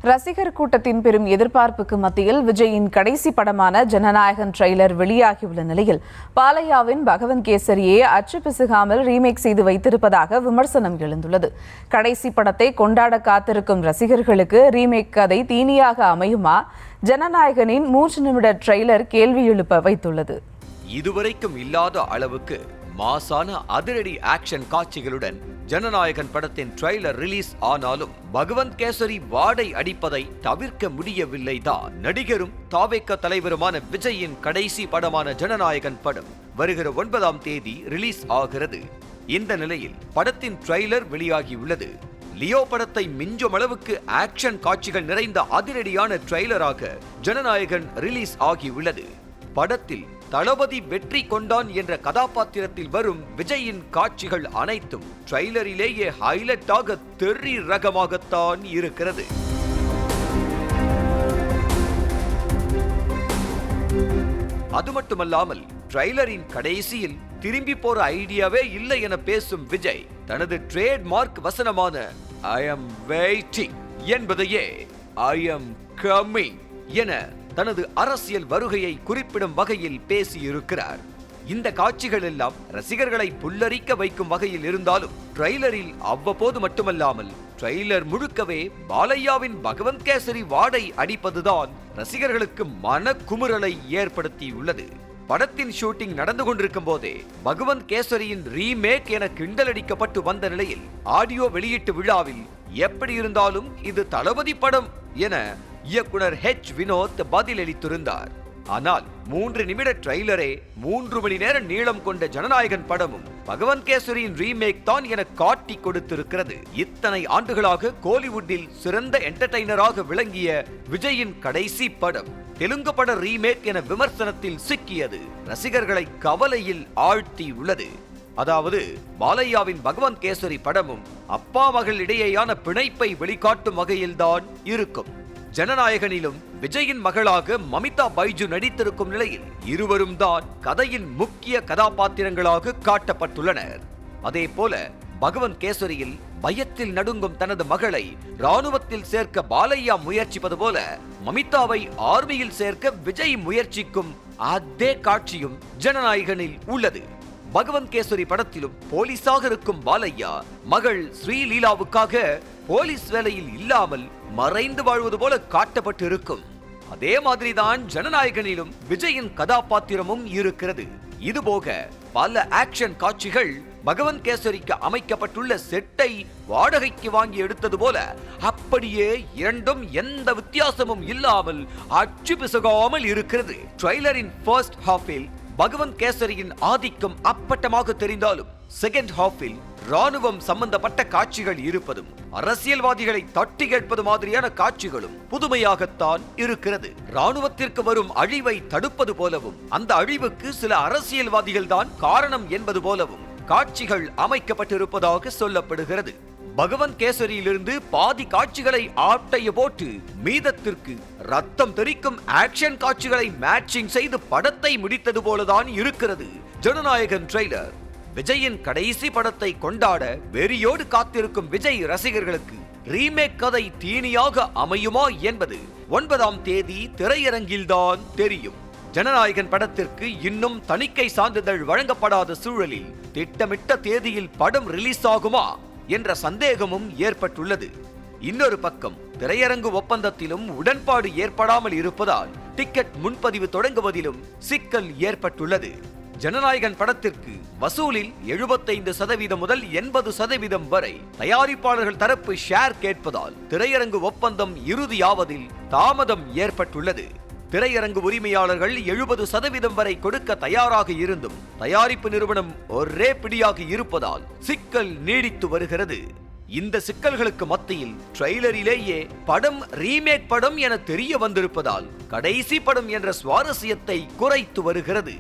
ரசிகர் கூட்டத்தின் பெரும் எதிர்பார்ப்புக்கு மத்தியில் விஜயின் கடைசி படமான ஜனநாயகன் ட்ரெய்லர் வெளியாகியுள்ள நிலையில் பாலையாவின் பகவந்த் கேசரியை அச்சு பிசுகாமல் ரீமேக் செய்து வைத்திருப்பதாக விமர்சனம் எழுந்துள்ளது. கடைசி படத்தை கொண்டாட காத்திருக்கும் ரசிகர்களுக்கு ரீமேக் கதை தீனியாக அமையுமா? ஜனநாயகனின் 3 நிமிட ட்ரெய்லர் கேள்வி எழுப்ப வைத்துள்ளது. இதுவரைக்கும் இல்லாத அளவுக்கு மாசான அதிரடி ஆக்ஷன் காட்சிகளுடன் ஜனநாயகன் படத்தின் ட்ரெய்லர் ரிலீஸ் ஆனாலும் பகவந்த் கேசரி வாடை அடிப்பதை தவிர்க்க முடியவில்லை தான். நடிகரும் தாவேக தலைவருமான விஜயின் கடைசி படமான ஜனநாயகன் படம் வருகிற 9ஆம் தேதி ரிலீஸ் ஆகிறது. இந்த நிலையில் படத்தின் ட்ரெய்லர் வெளியாகியுள்ளது. லியோ படத்தை மிஞ்சும் அளவுக்கு ஆக்ஷன் காட்சிகள் நிறைந்த அதிரடியான ட்ரெய்லராக ஜனநாயகன் ரிலீஸ் ஆகியுள்ளது. படத்தில் தளபதி வெற்றி கொண்டான் என்ற கதாபாத்திரத்தில் வரும் விஜயின் காட்சிகள் அனைத்தும் ட்ரெய்லரிலேயே ஹைலைட்டாக தெறி ரகமாகத்தான் இருக்கிறது. அது மட்டுமல்லாமல் ட்ரெய்லரின் கடைசியில் திரும்பி போற ஐடியாவே இல்லை என பேசும் விஜய் தனது ட்ரேட்மார்க் வசனமான ஐ அம் வெயிட்டிங் என்பதையே ஐ அம் கமிங் என தனது அரசியல் வருகையை குறிப்பிடும் வகையில் பேசியிருக்கிறார். இந்த காட்சிகள் எல்லாம் ரசிகர்களை புல்லரிக்க வைக்கும் வகையில் இருந்தாலும் ட்ரெய்லரில் அவ்வப்போது மட்டுமல்லாமல் ட்ரெய்லர் முழுக்கவே பாலையாவின் பகவந்த் கேசரி வாடை அடிப்பதுதான் ரசிகர்களுக்கு மனக்குமுறலை ஏற்படுத்தியுள்ளது. படத்தின் ஷூட்டிங் நடந்து கொண்டிருக்கும் போதே பகவந்த் கேசரியின் ரீமேக் என கிண்டலடிக்கப்பட்டு வந்த நிலையில் ஆடியோ வெளியீட்டு விழாவில் எப்படி இருந்தாலும் இது தளபதி படம் என இயக்குனர் ஹெச் வினோத் பதிலளித்திருந்தார். ஆனால் 3 நிமிட ட்ரெய்லரே 3 மணி நேர நீளம் கொண்ட ஜனநாயகன் படமும் பகவந்த் கேசரியின் ரீமேக் தான் என காட்டி கொடுத்திருக்கிறது. இத்தனை ஆண்டுகளாக கோலிவுட்டில் சிறந்த என்டர்டெய்னராக விளங்கிய விஜயின் கடைசி படம் தெலுங்கு பட ரீமேக் என விமர்சனத்தில் சிக்கியது ரசிகர்களை கவலையில் ஆழ்த்தியுள்ளது. அதாவது பாலையாவின் பகவந்த் கேசரி படமும் அப்பா மகள் இடையேயான பிணைப்பை வெளிக்காட்டும் வகையில்தான் இருக்கும். ஜனநாயகனிலும் விஜயின் மகளாக மமிதா பைஜு நடித்திருக்கும் நிலையில் இருவரும் தான் கதையின் முக்கிய கதாபாத்திரங்களாக காட்டப்பட்டுள்ளனர். அதே போல பகவந்த் கேசரியில் பயத்தில் நடுங்கும் தனது மகளை ராணுவத்தில் சேர்க்க பாலையா முயற்சிப்பது போல மமிதாவை ஆர்மியில் சேர்க்க விஜய் முயற்சிக்கும் அதே காட்சியும் ஜனநாயகனில் உள்ளது. பகவந்த் கேசரி படத்திலும் போலீஸாக இருக்கும் பாலையா மகள் ஸ்ரீலீலாவுக்காக போலீஸ் வேலையில் இல்லாமல் மறைந்து வாழ்வது போல காட்டப்பட்டு இருக்கும். அதே மாதிரிதான் ஜனநாயகனிலும் விஜயின் கதாபாத்திரமும் இருக்கிறது. இதுபோக பல ஆக்ஷன் காட்சிகள் பகவந்த் கேசரிக்கு அமைக்கப்பட்டுள்ள செட்டை வாடகைக்கு வாங்கி எடுத்தது போல அப்படியே இரண்டும் எந்த வித்தியாசமும் இல்லாமல் அச்சு பிசகாமல் இருக்கிறது. ட்ரெய்லரின் ஃபர்ஸ்ட் ஹாஃபில் பகவந்த் கேசரியின் ஆதிக்கம் அப்பட்டமாக தெரிந்தாலும் செகண்ட் ஹாஃபில் ராணுவம் சம்பந்தப்பட்ட காட்சிகள் இருப்பதும் அரசியல்வாதிகளை தட்டி கேட்பது மாதிரியான காட்சிகளும் புதுமையாகத்தான் இருக்கிறது. ராணுவத்திற்கு வரும் அழிவை தடுப்பது போலவும் அந்த அழிவுக்கு சில அரசியல்வாதிகள் தான் காரணம் என்பது போலவும் காட்சிகள் அமைக்கப்பட்டிருப்பதாக சொல்லப்படுகிறது. பகவந்த் கேசரியிலிருந்து பாதி காட்சிகளை ஆட்டைய போட்டு மீதத்திற்கு ரத்தம் தெறிக்கும் ஆக்ஷன் காட்சிகளை மேட்சிங் செய்து படத்தை முடித்தது போலதான் இருக்கிறது ஜனநாயகன் ட்ரெய்லர். விஜயின் கடைசி படத்தை கொண்டாட வெறியோடு காத்திருக்கும் விஜய் ரசிகர்களுக்கு ரீமேக் கதை தீனியாக அமையுமா என்பது 9ஆம் தேதி திரையரங்கில்தான் தெரியும். ஜனநாயகன் படத்திற்கு இன்னும் தணிக்கை சான்றிதழ் வழங்கப்படாத சூழலில் திட்டமிட்ட தேதியில் படம் ரிலீஸ் ஆகுமா என்ற சந்தேகமும் ஏற்பட்டுள்ளது. இன்னொரு பக்கம் திரையரங்கு ஒப்பந்தத்திலும் உடன்பாடு ஏற்படாமல் இருப்பதால் டிக்கெட் முன்பதிவு தொடங்குவதிலும் சிக்கல் ஏற்பட்டுள்ளது. ஜனநாயகன் படத்திற்கு வசூலில் 75% முதல் 80% வரை தயாரிப்பாளர்கள் தரப்பு ஷேர் கேட்பதால் திரையரங்கு ஒப்பந்தம் இறுதியாவதில் தாமதம் ஏற்பட்டுள்ளது. திரையரங்கு உரிமையாளர்கள் 70% வரை கொடுக்க தயாராக இருந்தும் தயாரிப்பு நிறுவனம் ஒரே பிடியாக இருப்பதால் சிக்கல் நீடித்து வருகிறது. இந்த சிக்கல்களுக்கு மத்தியில் ட்ரெய்லரிலேயே படம் ரீமேக் படம் என தெரிய வந்திருப்பதால் கடைசி படம் என்ற சுவாரஸ்யத்தை குறைத்து வருகிறது.